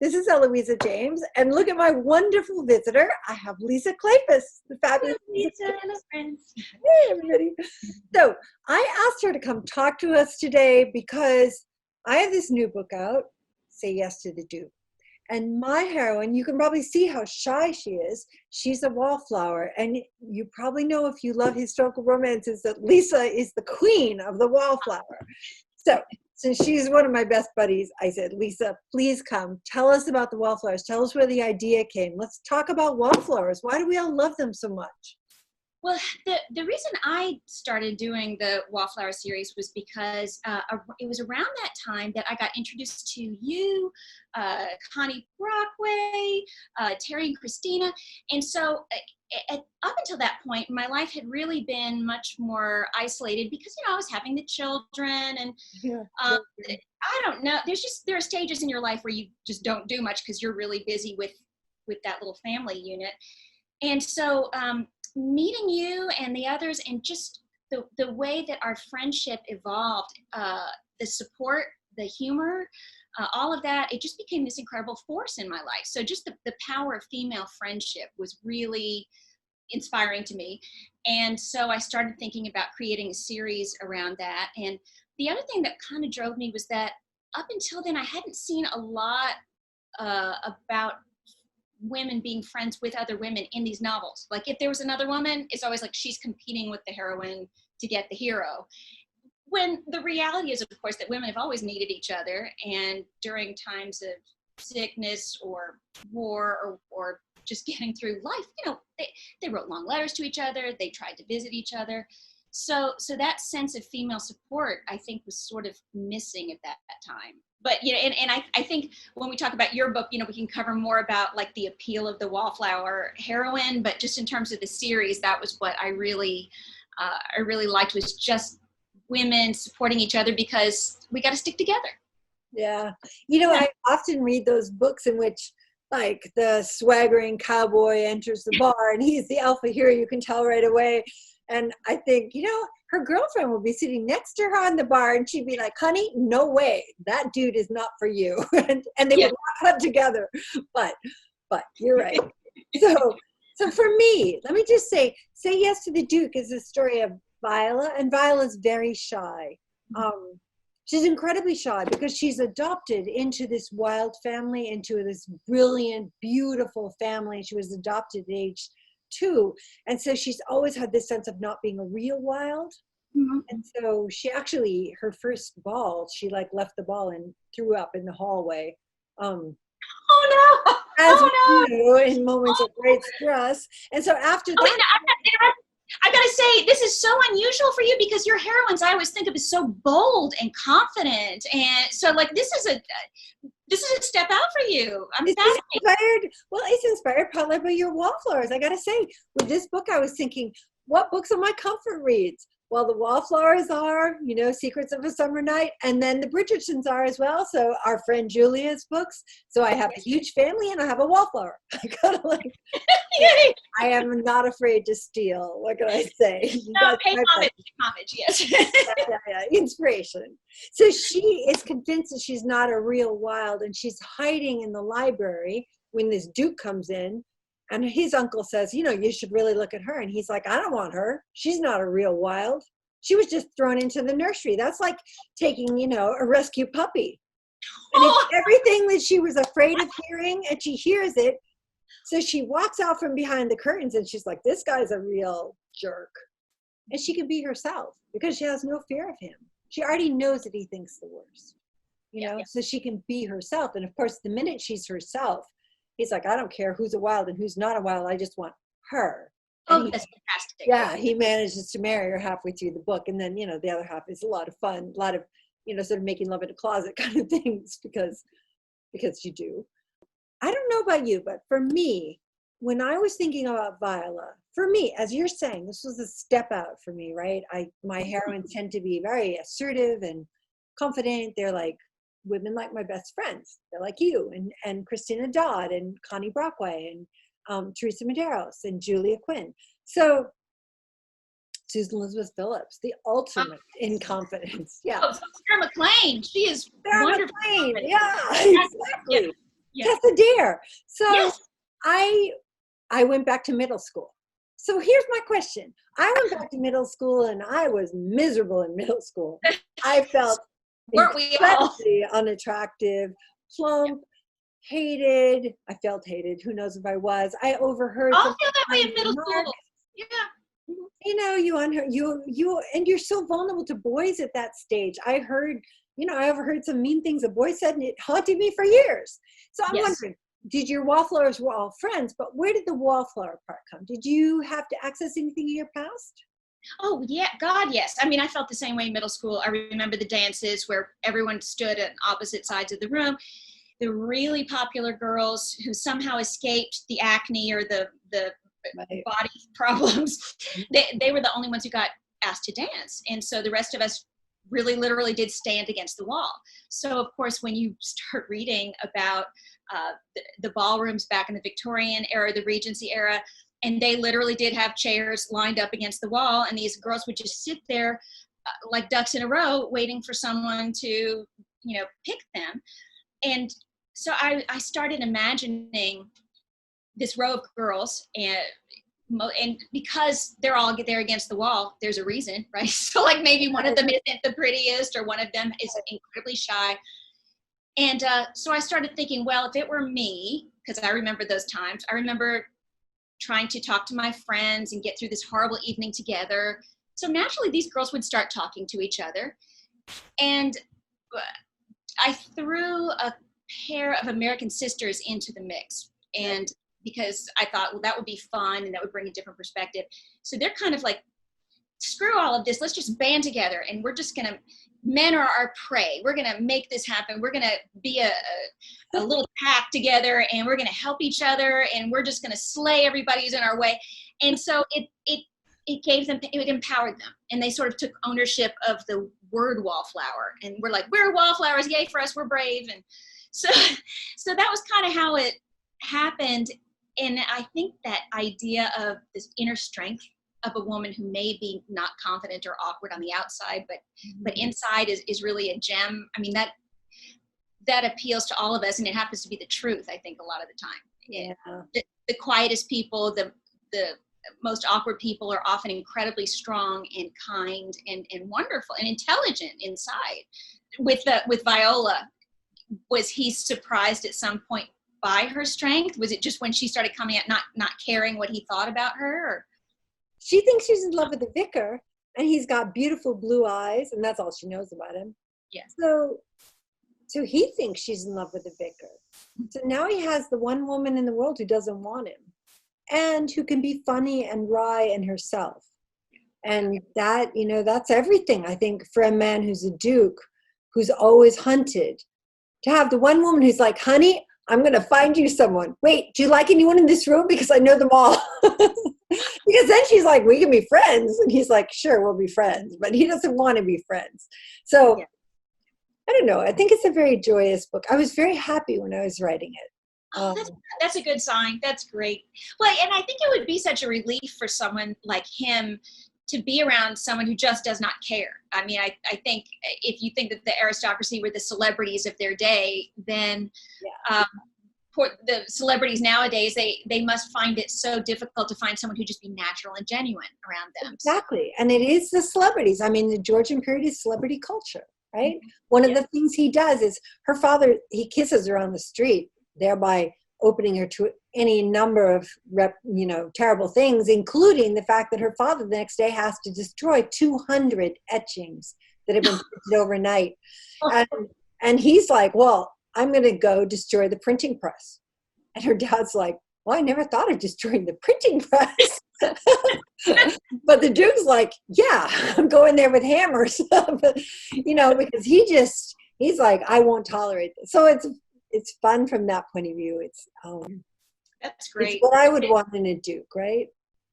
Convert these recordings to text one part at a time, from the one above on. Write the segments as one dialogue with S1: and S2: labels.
S1: This is Eloisa James, and look at my wonderful visitor. I have Lisa Kleypas, the fabulous
S2: Lisa and her friends.
S1: Hey, everybody. So I asked her to come talk to us today because I have this new book out, Say Yes to the Duke. And my heroine, you can probably see how shy she is. She's a wallflower. And you probably know, if you love historical romances, that Lisa is the queen of the wallflower. So since she's one of my best buddies, I said, Lisa, please come. Tell us about the wallflowers. Tell us where the idea came. Let's talk about wallflowers. Why do we all love them so much?
S2: Well, the reason I started doing the Wallflower series was because it was around that time that I got introduced to you, Connie Brockway, Terry and Christina. And so up until that point, my life had really been much more isolated because, I was having the children and I don't know. There are stages in your life where you just don't do much because you're really busy with that little family unit. And so meeting you and the others, and just the way that our friendship evolved, the support, the humor, all of that, it just became this incredible force in my life. So just the power of female friendship was really inspiring to me. And so I started thinking about creating a series around that. And the other thing that kind of drove me was that up until then, I hadn't seen a lot about women being friends with other women in these novels. Like, if there was another woman, it's always like she's competing with the heroine to get the hero. When the reality is, of course, that women have always needed each other, and during times of sickness or war or just getting through life, they wrote long letters to each other, they tried to visit each other. So that sense of female support, I think, was sort of missing at that time. But, and I think when we talk about your book, we can cover more about like the appeal of the wallflower heroine, but just in terms of the series, that was what I really liked, was just women supporting each other, because we got to stick together.
S1: Yeah. I often read those books in which, like, the swaggering cowboy enters the bar and he's the alpha hero, you can tell right away. And I think, her girlfriend would be sitting next to her on the bar and she'd be like, honey, no way, that dude is not for you. and they would walk up together. But you're right. So for me, let me just say Yes to the Duke is a story of Viola, and Viola's very shy. She's incredibly shy because she's adopted into this wild family, into this brilliant, beautiful family. She was adopted at age 2. And so she's always had this sense of not being a real wild. Mm-hmm. And so she actually, her first ball, she left the ball and threw up in the hallway.
S2: Oh no!
S1: As we do in moments of great stress. And so after that,
S2: I gotta say, this is so unusual for you, because your heroines I always think of as so bold and confident, and so this is a step out for you. I'm fascinated.
S1: It's inspired partly by your Wallflowers. I gotta say, with this book, I was thinking, what books are my comfort reads? Well, the Wallflowers are, Secrets of a Summer Night, and then the Bridgertons are as well. So our friend Julia's books. So I have a huge family and I have a Wallflower. I am not afraid to steal. What can I say?
S2: No, pay homage, yes.
S1: Yeah, inspiration. So she is convinced that she's not a real wild, and she's hiding in the library when this Duke comes in. And his uncle says, you should really look at her. And he's like, I don't want her. She's not a real wild. She was just thrown into the nursery. That's like taking, a rescue puppy. And it's everything that she was afraid of hearing, and she hears it. So she walks out from behind the curtains and she's like, this guy's a real jerk. And she can be herself because she has no fear of him. She already knows that he thinks the worst, so she can be herself. And of course, the minute she's herself, he's like, I don't care who's a wild and who's not a wild. I just want her.
S2: Oh, that's fantastic.
S1: Yeah, he manages to marry her halfway through the book. And then, the other half is a lot of fun, a lot of, sort of making love in a closet kind of things because you do. I don't know about you, but for me, when I was thinking about Viola, for me, as you're saying, this was a step out for me, right? My heroines tend to be very assertive and confident. They're like women like my best friends. They're like you and Christina Dodd and Connie Brockway and Teresa Medeiros and Julia Quinn. So Susan Elizabeth Phillips, the ultimate in confidence. Yeah.
S2: Oh, Sarah McLean. She is
S1: Sarah
S2: wonderful.
S1: McLean. Yeah, exactly.
S2: Yeah.
S1: Tessa Dare. So
S2: Yes.
S1: I went back to middle school. So here's my question. I went back to middle school and I was miserable in middle school. I felt
S2: Weren't we all?
S1: incredibly unattractive, plump, hated. I felt hated. Who knows if I was. I overheard
S2: I'll
S1: some
S2: feel that way in middle
S1: remarks.
S2: school. Yeah.
S1: You know, and you're so vulnerable to boys at that stage. I heard, I overheard some mean things a boy said, and it haunted me for years. So I'm
S2: Yes.
S1: wondering, did your wallflowers were all friends, but where did the wallflower part come? Did you have to access anything in your past?
S2: Oh, yeah. God, yes. I mean, I felt the same way in middle school. I remember the dances where everyone stood at opposite sides of the room. The really popular girls who somehow escaped the acne or the
S1: Right.
S2: body problems, they were the only ones who got asked to dance. And so the rest of us really literally did stand against the wall. So of course, when you start reading about the ballrooms back in the Victorian era, the Regency era, and they literally did have chairs lined up against the wall, and these girls would just sit there like ducks in a row waiting for someone to, pick them. And so I started imagining this row of girls, and because they're all there against the wall, there's a reason, right? So like maybe one of them isn't the prettiest, or one of them is incredibly shy. And so I started thinking, well, if it were me, because I remember those times, I remember trying to talk to my friends and get through this horrible evening together. So naturally, these girls would start talking to each other. And I threw a pair of American Sisters into the mix. And because I thought, well, that would be fun and that would bring a different perspective. So they're kind of like, screw all of this. Let's just band together, and we're just going to, men are our prey. We're going to make this happen. We're going to be a little pack together, and we're going to help each other, and we're just going to slay everybody who's in our way. And so it gave them, it empowered them, and they sort of took ownership of the word wallflower, and we're like, we're wallflowers, yay for us, we're brave. And so that was kind of how it happened. And I think that idea of this inner strength of a woman who may be not confident or awkward on the outside, but inside is really a gem. I mean, that appeals to all of us, and it happens to be the truth, I think, a lot of the time.
S1: Yeah.
S2: The quietest people, the most awkward people are often incredibly strong and kind and wonderful and intelligent inside. With Viola, was he surprised at some point by her strength? Was it just when she started coming out, not caring what he thought about her? Or?
S1: She thinks she's in love with the vicar, and he's got beautiful blue eyes, and that's all she knows about him.
S2: Yes.
S1: So he thinks she's in love with the vicar. So now he has the one woman in the world who doesn't want him, and who can be funny and wry and herself. And that, that's everything, I think, for a man who's a duke, who's always hunted, to have the one woman who's like, honey, I'm going to find you someone. Wait, do you like anyone in this room? Because I know them all. Because then she's like, we can be friends. And he's like, sure, we'll be friends. But he doesn't want to be friends. So I don't know. I think it's a very joyous book. I was very happy when I was writing it.
S2: Oh, that's a good sign. That's great. Well, and I think it would be such a relief for someone like him to be around someone who just does not care. I mean, I think if you think that the aristocracy were the celebrities of their day, then the celebrities nowadays, they must find it so difficult to find someone who just be natural and genuine around them.
S1: Exactly. And it is the celebrities. I mean, the Georgian period is celebrity culture, right? One of the things he does is her father, he kisses her on the street, thereby opening her to any number of terrible things, including the fact that her father the next day has to destroy 200 etchings that have been printed overnight. And he's like, well, I'm going to go destroy the printing press. And her dad's like, well, I never thought of destroying the printing press. But the Duke's like, yeah, I'm going there with hammers. But, because he's like, I won't tolerate this. So it's fun from that point of view. It's
S2: that's great.
S1: It's what I would want in a Duke, right?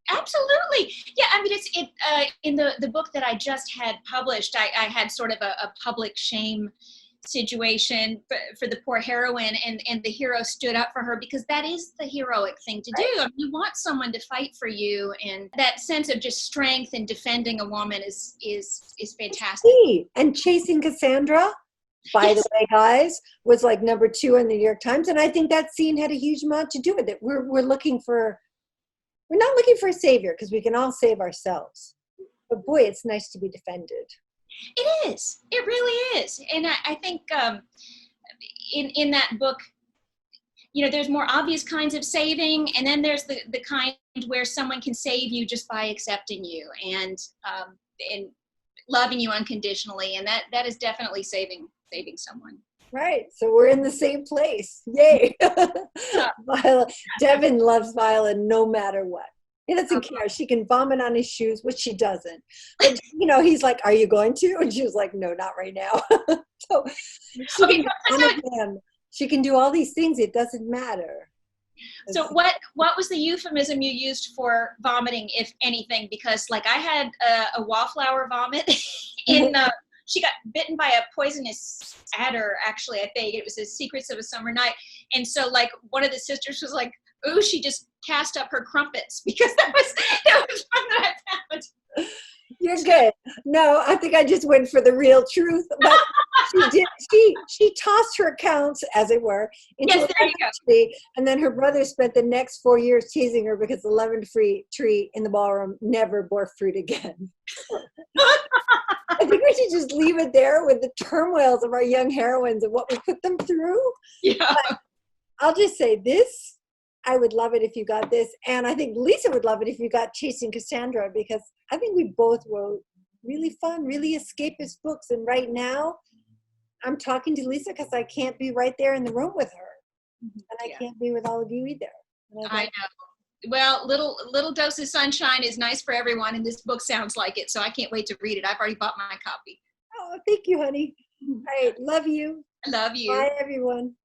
S2: Absolutely. Yeah, I mean, it's in the book that I just had published, I had sort of a public shame situation for the poor heroine, and the hero stood up for her, because that is the heroic thing to do. I mean, you want someone to fight for you, and that sense of just strength and defending a woman is fantastic.
S1: And chasing Cassandra, by the
S2: Yes.
S1: way, guys, was like #2 in the New York Times. And I think that scene had a huge amount to do with it. We're not looking for a savior because we can all save ourselves. But boy, it's nice to be defended.
S2: It is. It really is. And I think in that book, there's more obvious kinds of saving, and then there's the kind where someone can save you just by accepting you and loving you unconditionally, and that is definitely saving someone.
S1: Right. So we're in the same place. Yay. Devin loves Viola no matter what. He doesn't care. She can vomit on his shoes, which she doesn't. But, he's like, are you going to? And she was like, no, not right now. So she
S2: Okay,
S1: can him. She can do all these things. It doesn't matter.
S2: So what was the euphemism you used for vomiting, if anything? Because like I had a wallflower vomit she got bitten by a poisonous adder, actually. I think it was the Secrets of a Summer Night. And so like one of the sisters was like, ooh, she just cast up her crumpets, because that was one that I found.
S1: You're good. No, I think I just went for the real truth. But she tossed her accounts, as it were, into
S2: Yes, there you go.
S1: tree, and then her brother spent the next 4 years teasing her because the lemon tree in the ballroom never bore fruit again. I think we should just leave it there with the turmoils of our young heroines and what we put them through.
S2: Yeah.
S1: But I'll just say this. I would love it if you got this. And I think Lisa would love it if you got Chasing Cassandra, because I think we both wrote really fun, really escapist books. And right now, I'm talking to Lisa because I can't be right there in the room with her. And I can't be with all of you either.
S2: I know. Well, little dose of sunshine is nice for everyone, and this book sounds like it, so I can't wait to read it. I've already bought my copy.
S1: Oh, thank you, honey. All right. Love you.
S2: I love you.
S1: Bye, everyone.